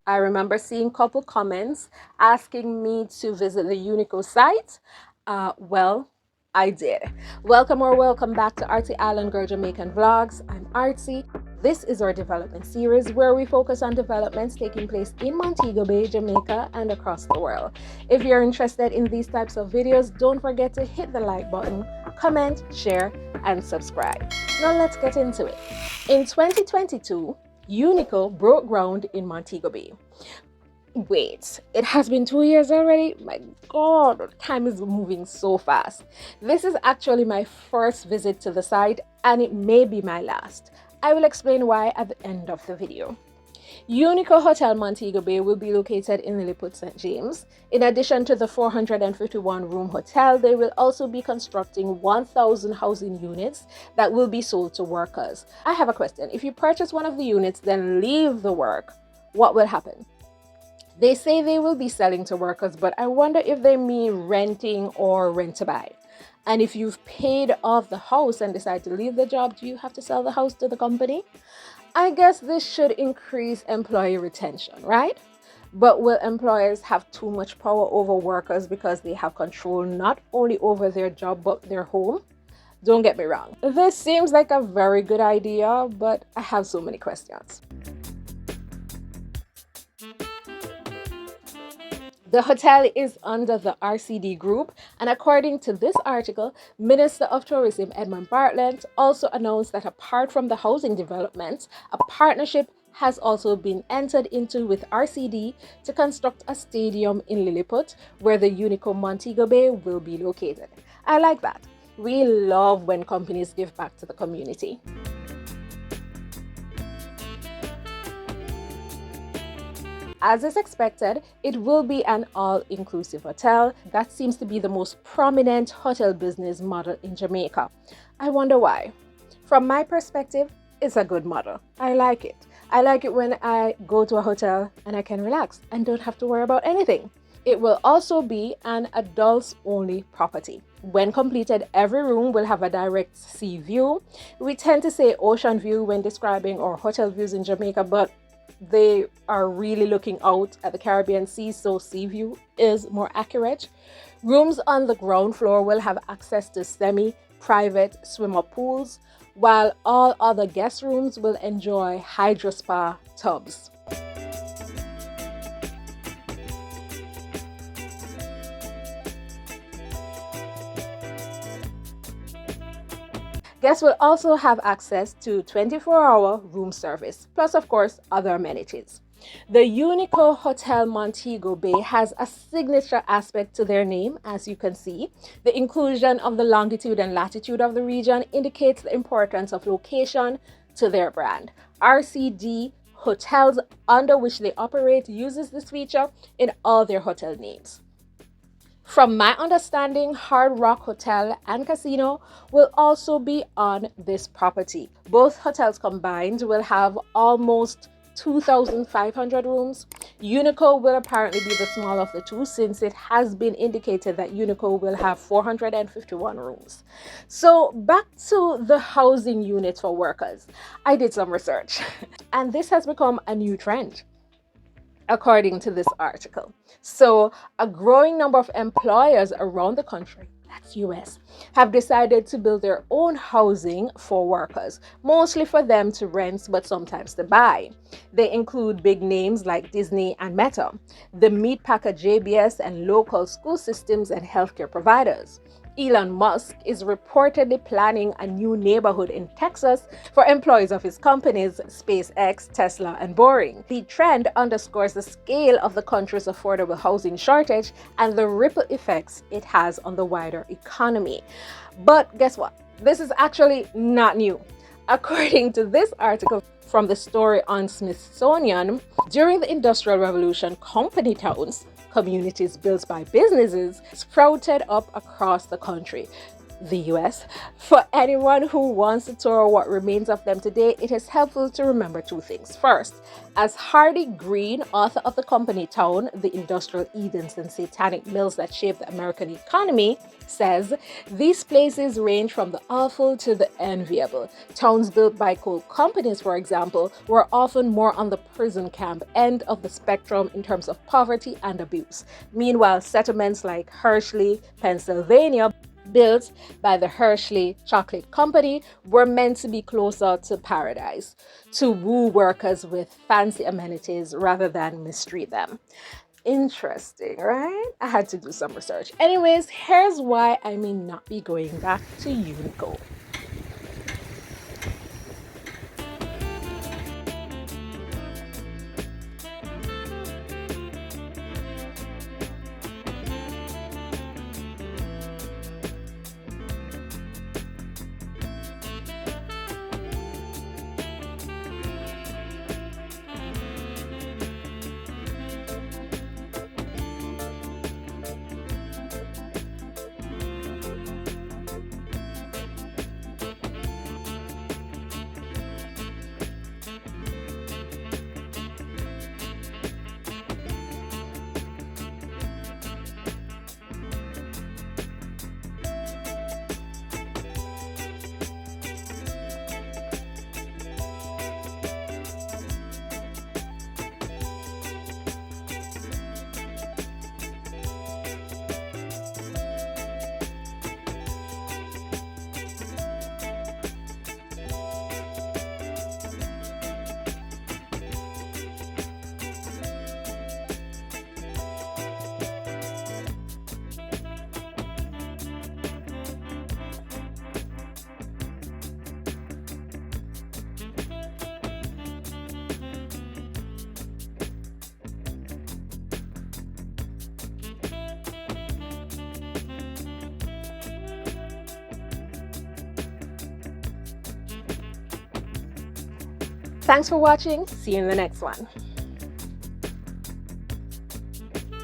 I remember seeing a couple comments asking me to visit the Unico site. Well, I did. Welcome back to Artsy Island Girl Jamaican Vlogs. I'm Artsy. This is our development series where we focus on developments taking place in Montego Bay, Jamaica, and across the world. If you're interested in these types of videos, don't forget to hit the like button, comment, share, and subscribe. Now let's get into it. In 2022, Unico broke ground in Montego Bay. Wait, it has been 2 years already? My God, time is moving so fast. This is actually my first visit to the site and it may be my last. I will explain why at the end of the video. Unico Hotel Montego Bay will be located in Lilliput, St. James. In addition to the 451-room hotel, they will also be constructing 1,000 housing units that will be sold to workers. I have a question. If you purchase one of the units, then leave the work, what will happen? They say they will be selling to workers, but I wonder if they mean renting or rent to buy. And if you've paid off the house and decide to leave the job, do you have to sell the house to the company? I guess this should increase employee retention, right? But will employers have too much power over workers because they have control not only over their job but their home? Don't get me wrong. This seems like a very good idea, but I have so many questions. The hotel is under the RCD group, and according to this article, Minister of Tourism Edmund Bartlett also announced that apart from the housing developments, a partnership has also been entered into with RCD to construct a stadium in Lilliput where the Unico Montego Bay will be located. I like that. We love when companies give back to the community. As is expected, it will be an all-inclusive hotel. That seems to be the most prominent hotel business model in Jamaica. I wonder why. From my perspective, it's a good model. I like it. I like it when I go to a hotel and I can relax and don't have to worry about anything. It will also be an adults-only property. When completed, every room will have a direct sea view. We tend to say ocean view when describing our hotel views in Jamaica, but they are really looking out at the Caribbean Sea, so sea view is more accurate. Rooms on the ground floor will have access to semi-private swimmer pools, while all other guest rooms will enjoy hydro spa tubs. Guests will also have access to 24-hour room service, plus of course other amenities. The Unico Hotel Montego Bay has a signature aspect to their name, as you can see. The inclusion of the longitude and latitude of the region indicates the importance of location to their brand. RCD Hotels, under which they operate, uses this feature in all their hotel names. From my understanding, Hard Rock Hotel and Casino will also be on this property. Both hotels combined will have almost 2,500 rooms. Unico will apparently be the small of the two, since it has been indicated that Unico will have 451 rooms. So back to the housing units for workers. I did some research and this has become a new trend, according to this article. So a growing number of employers around the country, that's US, have decided to build their own housing for workers, mostly for them to rent, but sometimes to buy. They include big names like Disney and Meta, the meat packer JBS, and local school systems and healthcare providers. Elon Musk is reportedly planning a new neighborhood in Texas for employees of his companies SpaceX, Tesla, and Boring. The trend underscores the scale of the country's affordable housing shortage and the ripple effects it has on the wider economy. But guess what? This is actually not new. According to this article from the story on Smithsonian, during the Industrial Revolution, company towns, communities built by businesses, sprouted up across the country. the US. For anyone who wants to tour what remains of them today, it is helpful to remember two things. First, as Hardy Green, author of The Company Town, The Industrial Edens and Satanic Mills That Shaped the American Economy, says, these places range from the awful to the enviable. Towns built by coal companies, for example, were often more on the prison camp end of the spectrum in terms of poverty and abuse. Meanwhile, settlements like Hershey, Pennsylvania, built by the Hershey Chocolate Company, were meant to be closer to paradise, to woo workers with fancy amenities rather than mistreat them. Interesting, right? I had to do some research. Anyways, here's why I may not be going back to Unico. Thanks for watching. See you in the next one.